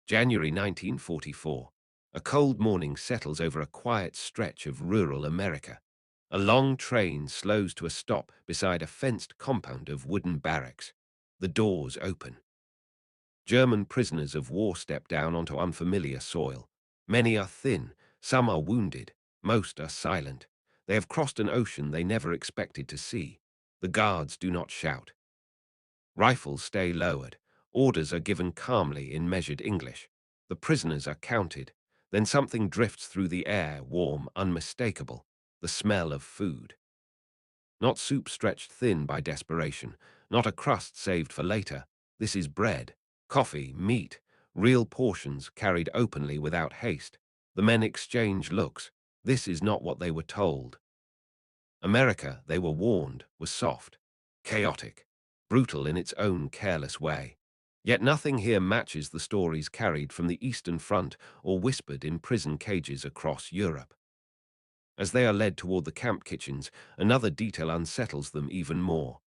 January 1944. A cold morning settles over a quiet stretch of rural America. A long train slows to a stop beside a fenced compound of wooden barracks. The doors open. German prisoners of war step down onto unfamiliar soil. Many are thin, some are wounded, most are silent. They have crossed an ocean they never expected to see. The guards do not shout. Rifles stay lowered. Orders are given calmly in measured English. The prisoners are counted. Then something drifts through the air, warm, unmistakable. The smell of food. Not soup stretched thin by desperation, not a crust saved for later. This is bread, coffee, meat, real portions carried openly without haste. The men exchange looks. This is not what they were told. America, they were warned, was soft, chaotic, brutal in its own careless way. Yet nothing here matches the stories carried from the Eastern Front or whispered in prison cages across Europe. As they are led toward the camp kitchens, another detail unsettles them even more.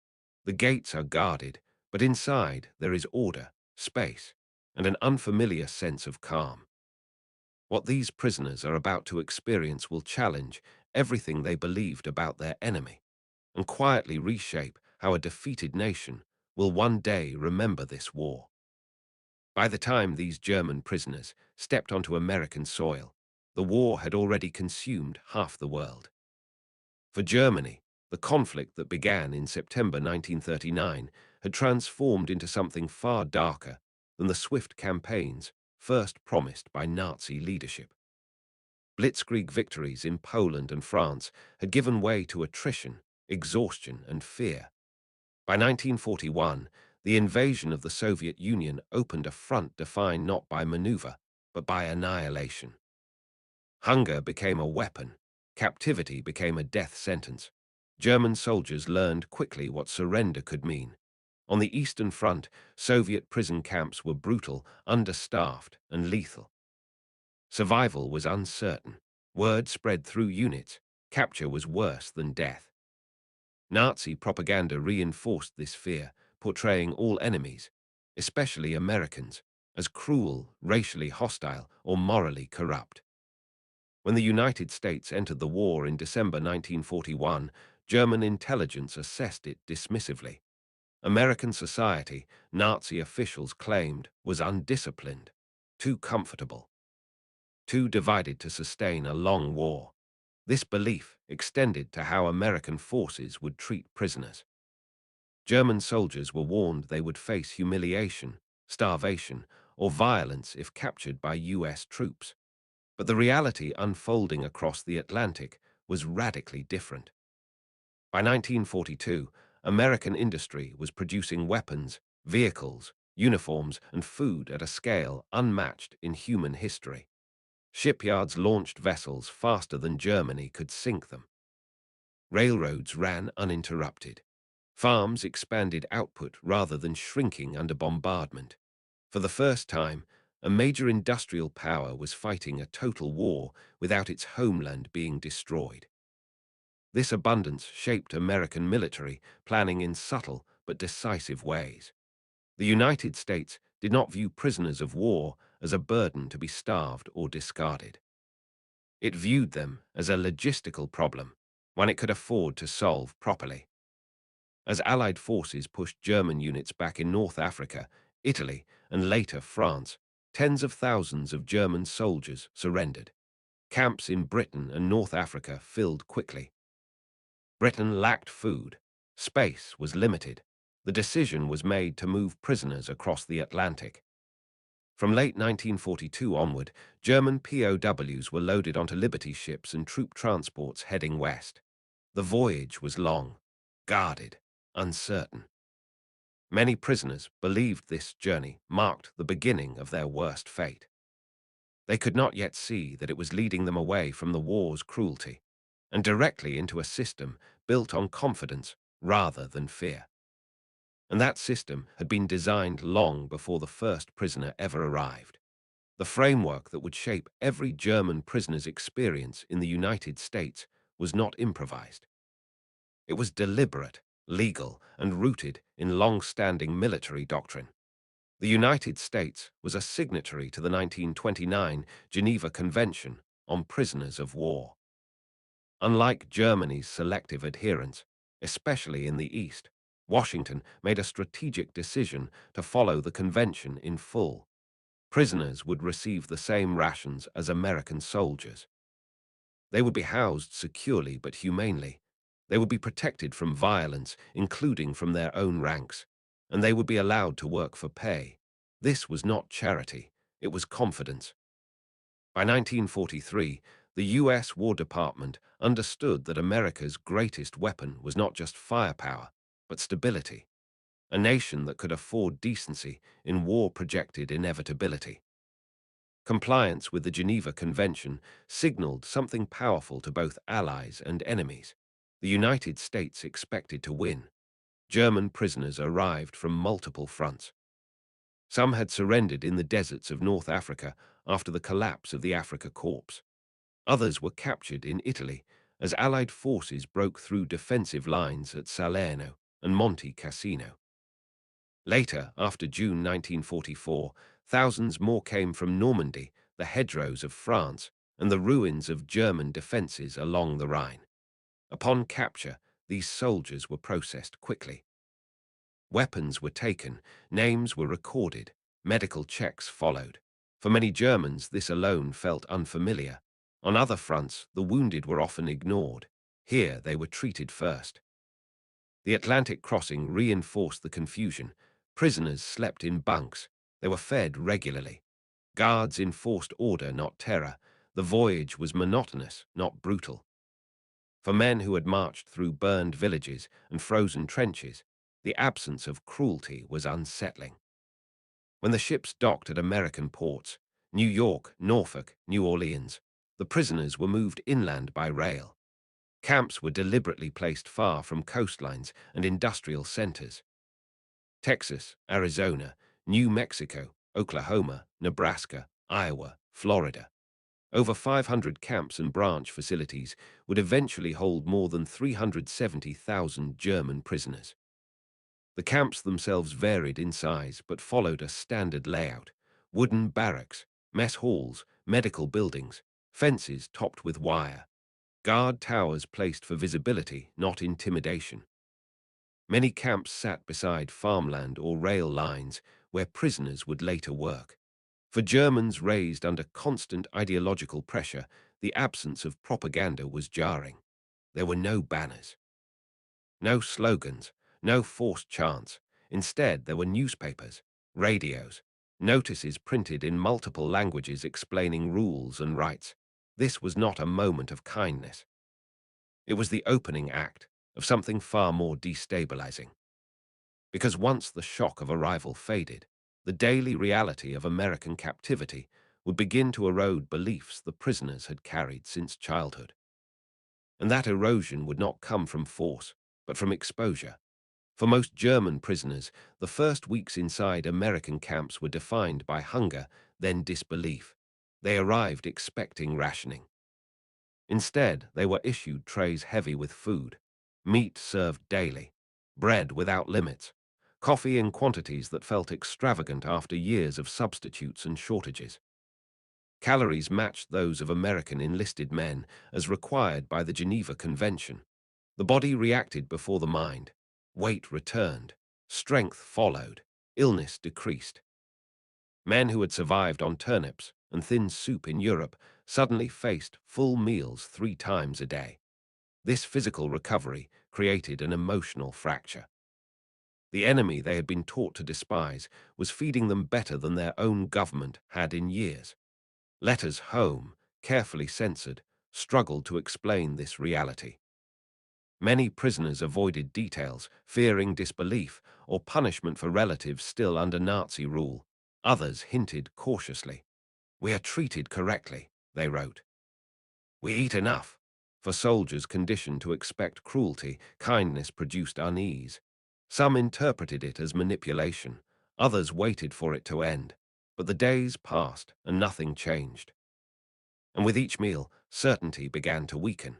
The gates are guarded, but inside there is order, space, and an unfamiliar sense of calm. What these prisoners are about to experience will challenge everything they believed about their enemy, and quietly reshape how a defeated nation will one day remember this war. By the time these German prisoners stepped onto American soil, the war had already consumed half the world. For Germany, the conflict that began in September 1939 had transformed into something far darker than the swift campaigns first promised by Nazi leadership. Blitzkrieg victories in Poland and France had given way to attrition, exhaustion, and fear. By 1941, the invasion of the Soviet Union opened a front defined not by maneuver, but by annihilation. Hunger became a weapon. Captivity became a death sentence. German soldiers learned quickly what surrender could mean. On the Eastern Front, Soviet prison camps were brutal, understaffed, and lethal. Survival was uncertain. Word spread through units. Capture was worse than death. Nazi propaganda reinforced this fear, portraying all enemies, especially Americans, as cruel, racially hostile, or morally corrupt. When the United States entered the war in December 1941, German intelligence assessed it dismissively. American society, Nazi officials claimed, was undisciplined, too comfortable, too divided to sustain a long war. This belief extended to how American forces would treat prisoners. German soldiers were warned they would face humiliation, starvation, or violence if captured by US troops. But the reality unfolding across the Atlantic was radically different. By 1942, American industry was producing weapons, vehicles, uniforms, and food at a scale unmatched in human history. Shipyards launched vessels faster than Germany could sink them. Railroads ran uninterrupted. Farms expanded output rather than shrinking under bombardment. For the first time, a major industrial power was fighting a total war without its homeland being destroyed. This abundance shaped American military planning in subtle but decisive ways. The United States did not view prisoners of war as a burden to be starved or discarded. It viewed them as a logistical problem, one it could afford to solve properly. As Allied forces pushed German units back in North Africa, Italy, and later France, tens of thousands of German soldiers surrendered. Camps in Britain and North Africa filled quickly. Britain lacked food. Space was limited. The decision was made to move prisoners across the Atlantic. From late 1942 onward, German POWs were loaded onto Liberty ships and troop transports heading west. The voyage was long, guarded, uncertain. Many prisoners believed this journey marked the beginning of their worst fate. They could not yet see that it was leading them away from the war's cruelty and directly into a system built on confidence rather than fear. And that system had been designed long before the first prisoner ever arrived. The framework that would shape every German prisoner's experience in the United States was not improvised. It was deliberate, legal, and rooted in long-standing military doctrine. The United States was a signatory to the 1929 Geneva Convention on prisoners of war. Unlike Germany's selective adherence, especially in the East, Washington made a strategic decision to follow the convention in full. Prisoners would receive the same rations as American soldiers. They would be housed securely but humanely. They would be protected from violence, including from their own ranks, and they would be allowed to work for pay. This was not charity, it was confidence. By 1943, the U.S. War Department understood that America's greatest weapon was not just firepower, but stability. A nation that could afford decency in war projected inevitability. Compliance with the Geneva Convention signaled something powerful to both allies and enemies. The United States expected to win. German prisoners arrived from multiple fronts. Some had surrendered in the deserts of North Africa after the collapse of the Afrika Korps. Others were captured in Italy as Allied forces broke through defensive lines at Salerno and Monte Cassino. Later, after June 1944, thousands more came from Normandy, the hedgerows of France, and the ruins of German defences along the Rhine. Upon capture, these soldiers were processed quickly. Weapons were taken, names were recorded, medical checks followed. For many Germans, this alone felt unfamiliar. On other fronts, the wounded were often ignored. Here, they were treated first. The Atlantic crossing reinforced the confusion. Prisoners slept in bunks. They were fed regularly. Guards enforced order, not terror. The voyage was monotonous, not brutal. For men who had marched through burned villages and frozen trenches, the absence of cruelty was unsettling. When the ships docked at American ports, New York, Norfolk, New Orleans, the prisoners were moved inland by rail. Camps were deliberately placed far from coastlines and industrial centers. Texas, Arizona, New Mexico, Oklahoma, Nebraska, Iowa, Florida. Over 500 camps and branch facilities would eventually hold more than 370,000 German prisoners. The camps themselves varied in size but followed a standard layout: wooden barracks, mess halls, medical buildings, fences topped with wire, guard towers placed for visibility, not intimidation. Many camps sat beside farmland or rail lines where prisoners would later work. For Germans raised under constant ideological pressure, the absence of propaganda was jarring. There were no banners, no slogans, no forced chants. Instead, there were newspapers, radios, notices printed in multiple languages explaining rules and rights. This was not a moment of kindness. It was the opening act of something far more destabilizing. Because once the shock of arrival faded, the daily reality of American captivity would begin to erode beliefs the prisoners had carried since childhood. And that erosion would not come from force, but from exposure. For most German prisoners, the first weeks inside American camps were defined by hunger, then disbelief. They arrived expecting rationing. Instead, they were issued trays heavy with food, meat served daily, bread without limits, coffee in quantities that felt extravagant after years of substitutes and shortages. Calories matched those of American enlisted men as required by the Geneva Convention. The body reacted before the mind. Weight returned. Strength followed. Illness decreased. Men who had survived on turnips and thin soup in Europe suddenly faced full meals 3 times a day. This physical recovery created an emotional fracture. The enemy they had been taught to despise was feeding them better than their own government had in years. Letters home, carefully censored, struggled to explain this reality. Many prisoners avoided details, fearing disbelief or punishment for relatives still under Nazi rule. Others hinted cautiously. "We are treated correctly," they wrote. "We eat enough." For soldiers conditioned to expect cruelty, kindness produced unease. Some interpreted it as manipulation. Others waited for it to end. But the days passed and nothing changed. And with each meal, certainty began to weaken.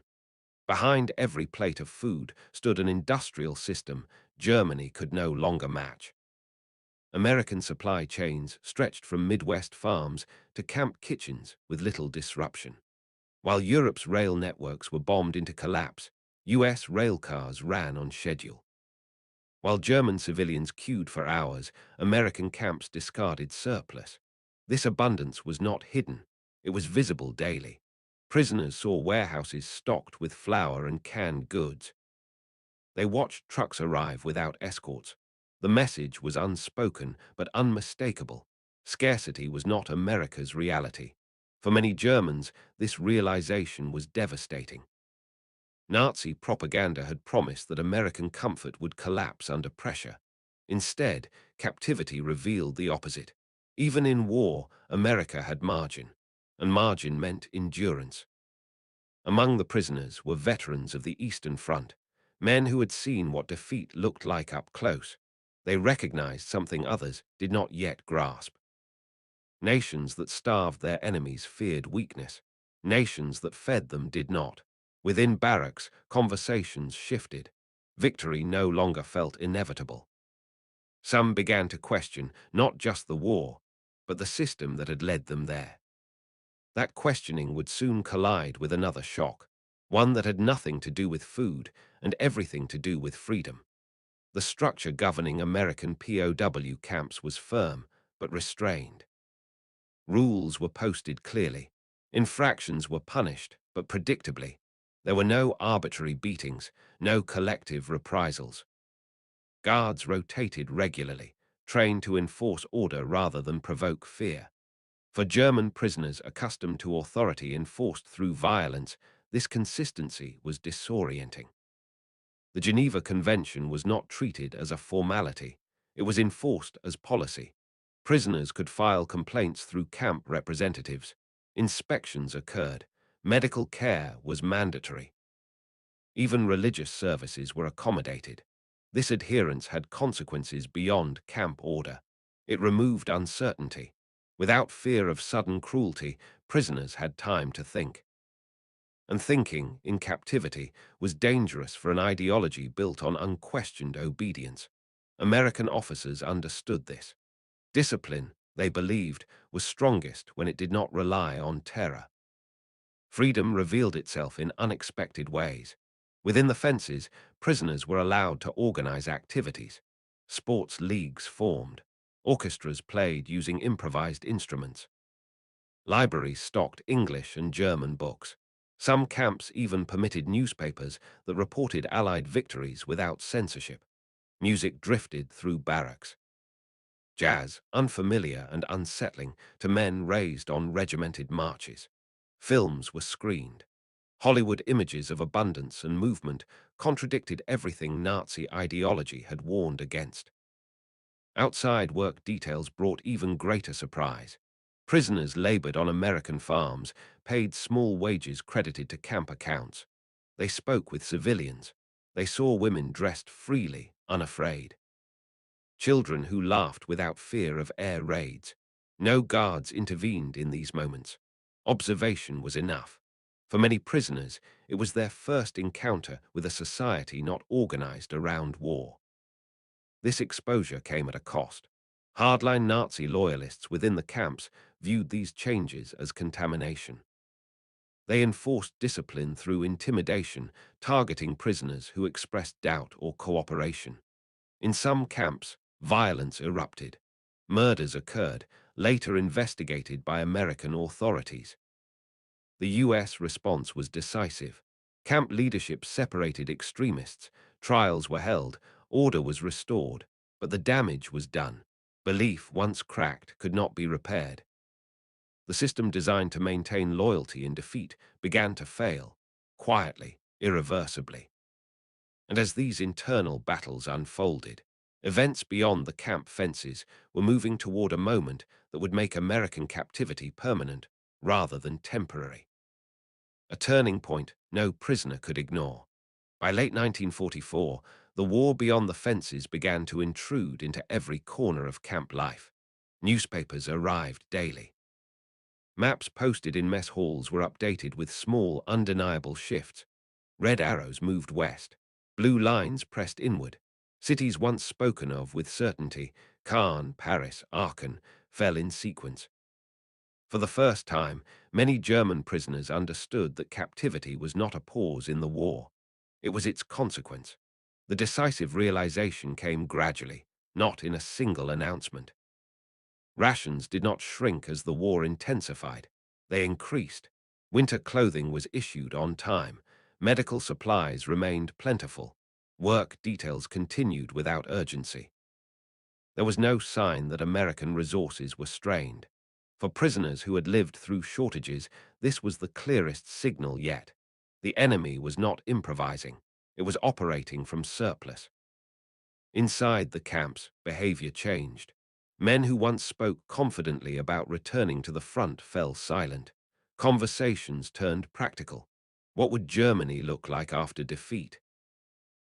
Behind every plate of food stood an industrial system Germany could no longer match. American supply chains stretched from Midwest farms to camp kitchens with little disruption. While Europe's rail networks were bombed into collapse, US rail cars ran on schedule. While German civilians queued for hours, American camps discarded surplus. This abundance was not hidden, it was visible daily. Prisoners saw warehouses stocked with flour and canned goods. They watched trucks arrive without escorts. The message was unspoken but unmistakable. Scarcity was not America's reality. For many Germans, this realization was devastating. Nazi propaganda had promised that American comfort would collapse under pressure. Instead, captivity revealed the opposite. Even in war, America had margin, and margin meant endurance. Among the prisoners were veterans of the Eastern Front, men who had seen what defeat looked like up close. They recognized something others did not yet grasp. Nations that starved their enemies feared weakness. Nations that fed them did not. Within barracks, conversations shifted. Victory no longer felt inevitable. Some began to question not just the war, but the system that had led them there. That questioning would soon collide with another shock, one that had nothing to do with food and everything to do with freedom. The structure governing American POW camps was firm but restrained. Rules were posted clearly. Infractions were punished, but predictably. There were no arbitrary beatings, no collective reprisals. Guards rotated regularly, trained to enforce order rather than provoke fear. For German prisoners accustomed to authority enforced through violence, this consistency was disorienting. The Geneva Convention was not treated as a formality. It was enforced as policy. Prisoners could file complaints through camp representatives. Inspections occurred. Medical care was mandatory. Even religious services were accommodated. This adherence had consequences beyond camp order. It removed uncertainty. Without fear of sudden cruelty, prisoners had time to think. And thinking, in captivity, was dangerous for an ideology built on unquestioned obedience. American officers understood this. Discipline, they believed, was strongest when it did not rely on terror. Freedom revealed itself in unexpected ways. Within the fences, prisoners were allowed to organize activities. Sports leagues formed. Orchestras played using improvised instruments. Libraries stocked English and German books. Some camps even permitted newspapers that reported Allied victories without censorship. Music drifted through barracks. Jazz, unfamiliar and unsettling to men raised on regimented marches. Films were screened. Hollywood images of abundance and movement contradicted everything Nazi ideology had warned against. Outside work details brought even greater surprise. Prisoners labored on American farms, paid small wages credited to camp accounts. They spoke with civilians. They saw women dressed freely, unafraid. Children who laughed without fear of air raids. No guards intervened in these moments. Observation was enough. For many prisoners, it was their first encounter with a society not organized around war. This exposure came at a cost. Hardline Nazi loyalists within the camps viewed these changes as contamination. They enforced discipline through intimidation, targeting prisoners who expressed doubt or cooperation. In some camps, violence erupted. Murders occurred, later investigated by American authorities. The US response was decisive. Camp leadership separated extremists, trials were held, order was restored, but the damage was done. Belief, once cracked, could not be repaired. The system designed to maintain loyalty in defeat began to fail, quietly, irreversibly. And as these internal battles unfolded, events beyond the camp fences were moving toward a moment that would make American captivity permanent rather than temporary. A turning point no prisoner could ignore. By late 1944, the war beyond the fences began to intrude into every corner of camp life. Newspapers arrived daily. Maps posted in mess halls were updated with small, undeniable shifts. Red arrows moved west. Blue lines pressed inward. Cities once spoken of with certainty Caen, Paris, Aachen fell in sequence. For the first time, many German prisoners understood that captivity was not a pause in the war. It was its consequence. The decisive realization came gradually, not in a single announcement. Rations did not shrink as the war intensified. They increased. Winter clothing was issued on time. Medical supplies remained plentiful. Work details continued without urgency. There was no sign that American resources were strained. For prisoners who had lived through shortages, this was the clearest signal yet. The enemy was not improvising. It was operating from surplus. Inside the camps, behavior changed. Men who once spoke confidently about returning to the front fell silent. Conversations turned practical. What would Germany look like after defeat?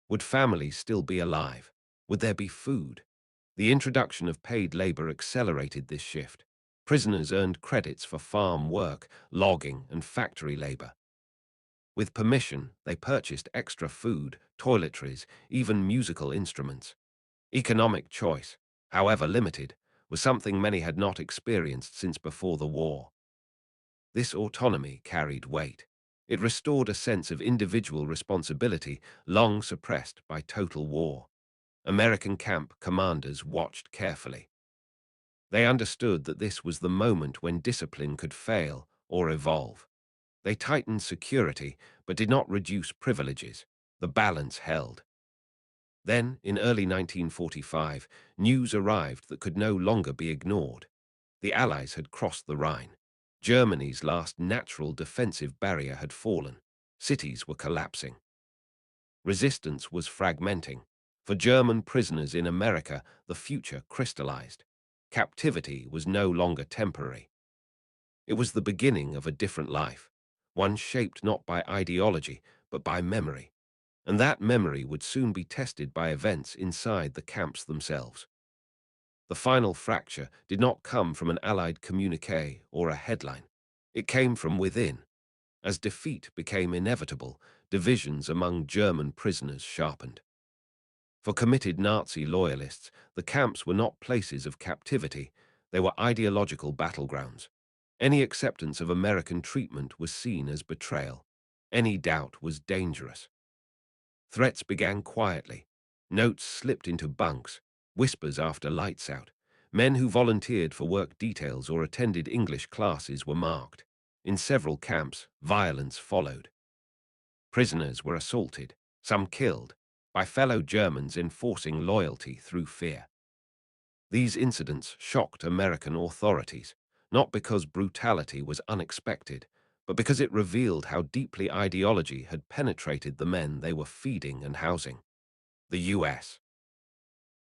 Would families still be alive? Would there be food? The introduction of paid labor accelerated this shift. Prisoners earned credits for farm work, logging, and factory labor. With permission, they purchased extra food, toiletries, even musical instruments. Economic choice, however limited, was something many had not experienced since before the war. This autonomy carried weight. It restored a sense of individual responsibility long suppressed by total war. American camp commanders watched carefully. They understood that this was the moment when discipline could fail or evolve. They tightened security, but did not reduce privileges. The balance held. Then, in early 1945, news arrived that could no longer be ignored. The Allies had crossed the Rhine. Germany's last natural defensive barrier had fallen. Cities were collapsing. Resistance was fragmenting. For German prisoners in America, the future crystallized. Captivity was no longer temporary. It was the beginning of a different life, one shaped not by ideology, but by memory. And that memory would soon be tested by events inside the camps themselves. The final fracture did not come from an Allied communique or a headline. It came from within. As defeat became inevitable, divisions among German prisoners sharpened. For committed Nazi loyalists, the camps were not places of captivity, they were ideological battlegrounds. Any acceptance of American treatment was seen as betrayal. Any doubt was dangerous. Threats began quietly. Notes slipped into bunks, whispers after lights out. Men who volunteered for work details or attended English classes were marked. In several camps, violence followed. Prisoners were assaulted, some killed, by fellow Germans enforcing loyalty through fear. These incidents shocked American authorities, not because brutality was unexpected, but because it revealed how deeply ideology had penetrated the men they were feeding and housing. The U.S.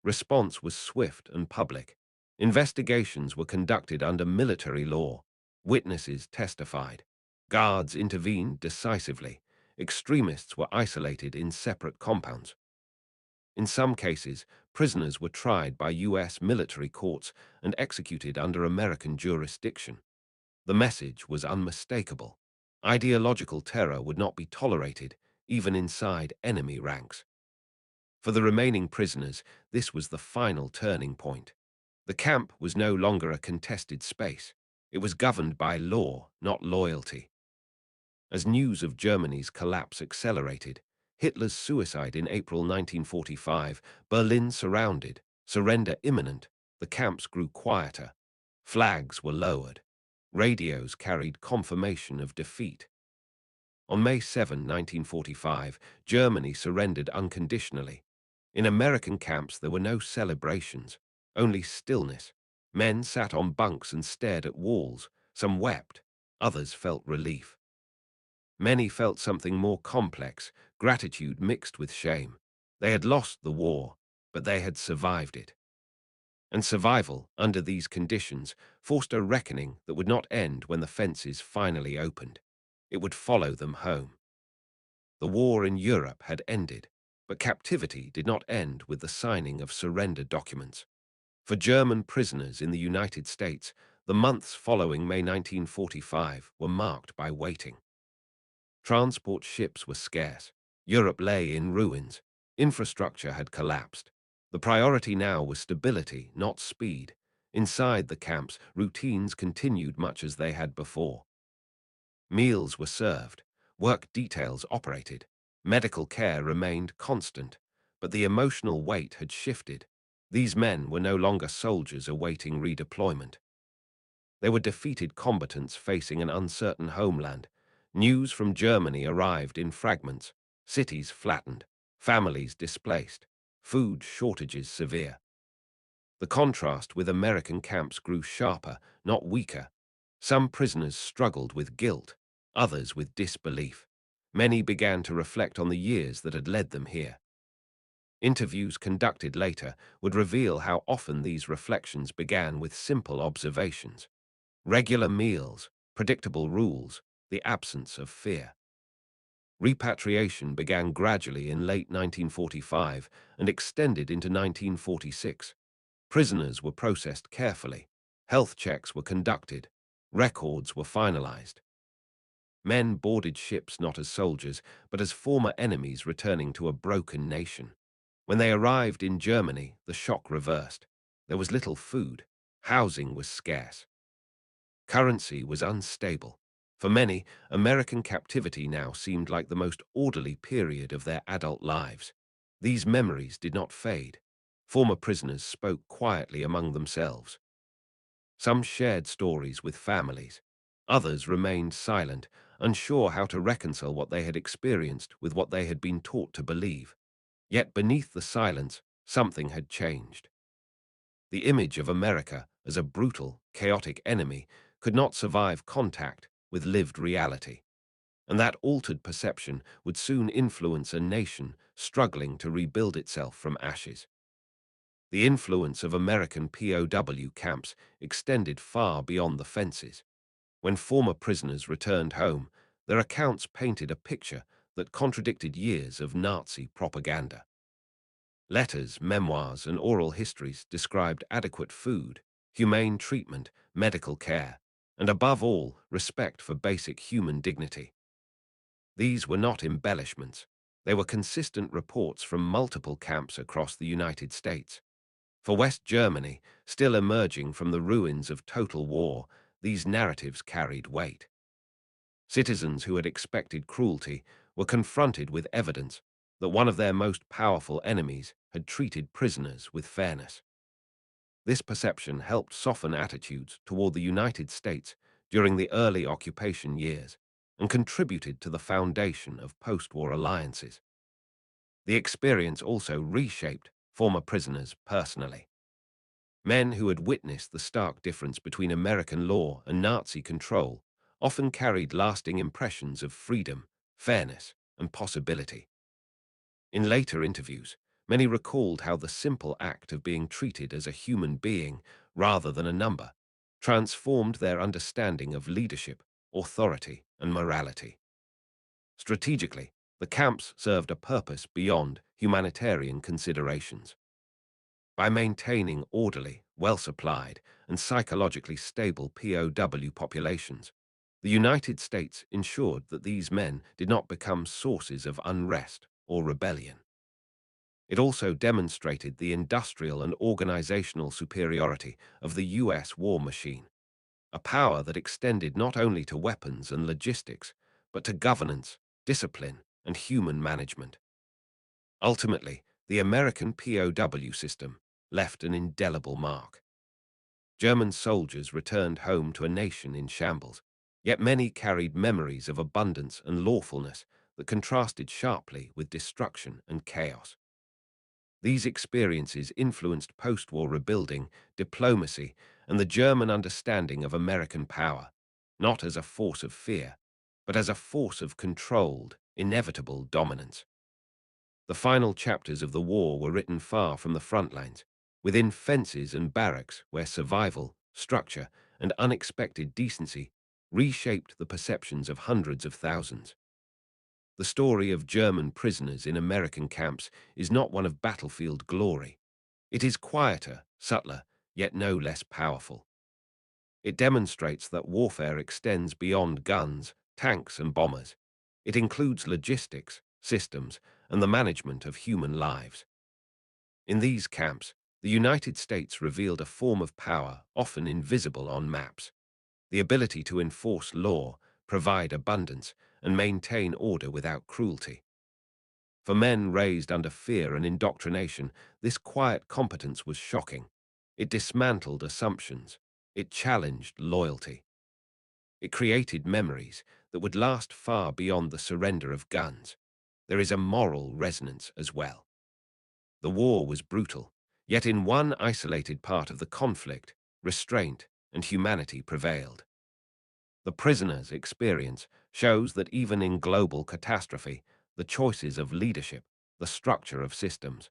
response was swift and public. Investigations were conducted under military law. Witnesses testified. Guards intervened decisively. Extremists were isolated in separate compounds. In some cases, prisoners were tried by U.S. military courts and executed under American jurisdiction. The message was unmistakable. Ideological terror would not be tolerated, even inside enemy ranks. For the remaining prisoners, this was the final turning point. The camp was no longer a contested space. It was governed by law, not loyalty. As news of Germany's collapse accelerated, Hitler's suicide in April 1945, Berlin surrounded, surrender imminent, the camps grew quieter. Flags were lowered. Radios carried confirmation of defeat. On May 7, 1945, Germany surrendered unconditionally. In American camps there were no celebrations, only stillness. Men sat on bunks and stared at walls. Some wept, others felt relief. Many felt something more complex, gratitude mixed with shame. They had lost the war, but they had survived it. And survival, under these conditions, forced a reckoning that would not end when the fences finally opened. It would follow them home. The war in Europe had ended, but captivity did not end with the signing of surrender documents. For German prisoners in the United States, the months following May 1945 were marked by waiting. Transport ships were scarce. Europe lay in ruins. Infrastructure had collapsed. The priority now was stability, not speed. Inside the camps, routines continued much as they had before. Meals were served, work details operated, medical care remained constant, but the emotional weight had shifted. These men were no longer soldiers awaiting redeployment. They were defeated combatants facing an uncertain homeland. News from Germany arrived in fragments, cities flattened, families displaced, food shortages severe. The contrast with American camps grew sharper, not weaker. Some prisoners struggled with guilt, others with disbelief. Many began to reflect on the years that had led them here. Interviews conducted later would reveal how often these reflections began with simple observations. Regular meals, predictable rules, the absence of fear. Repatriation began gradually in late 1945 and extended into 1946. Prisoners were processed carefully. Health checks were conducted. Records were finalized. Men boarded ships not as soldiers, but as former enemies returning to a broken nation. When they arrived in Germany, the shock reversed. There was little food. Housing was scarce. Currency was unstable. For many, American captivity now seemed like the most orderly period of their adult lives. These memories did not fade. Former prisoners spoke quietly among themselves. Some shared stories with families. Others remained silent, unsure how to reconcile what they had experienced with what they had been taught to believe. Yet beneath the silence, something had changed. The image of America as a brutal, chaotic enemy could not survive contact with lived reality, and that altered perception would soon influence a nation struggling to rebuild itself from ashes. The influence of American POW camps extended far beyond the fences. When former prisoners returned home, their accounts painted a picture that contradicted years of Nazi propaganda. Letters, memoirs, and oral histories described adequate food, humane treatment, medical care, and above all, respect for basic human dignity. These were not embellishments. They were consistent reports from multiple camps across the United States. For West Germany, still emerging from the ruins of total war, these narratives carried weight. Citizens who had expected cruelty were confronted with evidence that one of their most powerful enemies had treated prisoners with fairness. This perception helped soften attitudes toward the United States during the early occupation years and contributed to the foundation of post-war alliances. The experience also reshaped former prisoners personally. Men who had witnessed the stark difference between American law and Nazi control often carried lasting impressions of freedom, fairness, and possibility. In later interviews, many recalled how the simple act of being treated as a human being rather than a number transformed their understanding of leadership, authority, and morality. Strategically, the camps served a purpose beyond humanitarian considerations. By maintaining orderly, well-supplied, and psychologically stable POW populations, the United States ensured that these men did not become sources of unrest or rebellion. It also demonstrated the industrial and organizational superiority of the U.S. war machine, a power that extended not only to weapons and logistics, but to governance, discipline, and human management. Ultimately, the American POW system left an indelible mark. German soldiers returned home to a nation in shambles, yet many carried memories of abundance and lawfulness that contrasted sharply with destruction and chaos. These experiences influenced post-war rebuilding, diplomacy, and the German understanding of American power, not as a force of fear, but as a force of controlled, inevitable dominance. The final chapters of the war were written far from the front lines, within fences and barracks where survival, structure, and unexpected decency reshaped the perceptions of hundreds of thousands. The story of German prisoners in American camps is not one of battlefield glory. It is quieter, subtler, yet no less powerful. It demonstrates that warfare extends beyond guns, tanks, and bombers. It includes logistics, systems, and the management of human lives. In these camps, the United States revealed a form of power often invisible on maps: the ability to enforce law, provide abundance, and maintain order without cruelty. For men raised under fear and indoctrination, this quiet competence was shocking. It dismantled assumptions. It challenged loyalty. It created memories that would last far beyond the surrender of guns. There is a moral resonance as well. The war was brutal, yet in one isolated part of the conflict, restraint and humanity prevailed. The prisoner's experience shows that even in global catastrophe, the choices of leadership, the structure of systems,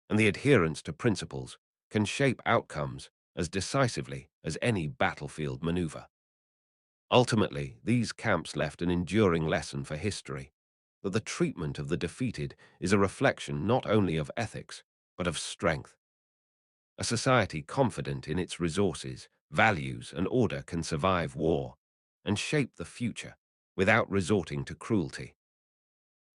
and the adherence to principles can shape outcomes as decisively as any battlefield maneuver. Ultimately, these camps left an enduring lesson for history, that the treatment of the defeated is a reflection not only of ethics, but of strength. A society confident in its resources, values, and order can survive war and shape the future without resorting to cruelty.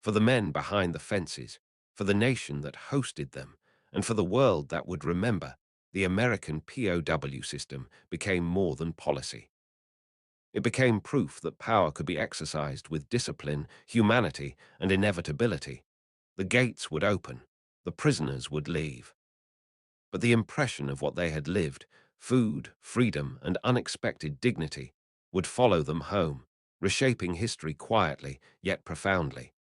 For the men behind the fences, for the nation that hosted them, and for the world that would remember, the American POW system became more than policy. It became proof that power could be exercised with discipline, humanity, and inevitability. The gates would open, the prisoners would leave. But the impression of what they had lived, food, freedom, and unexpected dignity, would follow them home, reshaping history quietly yet profoundly.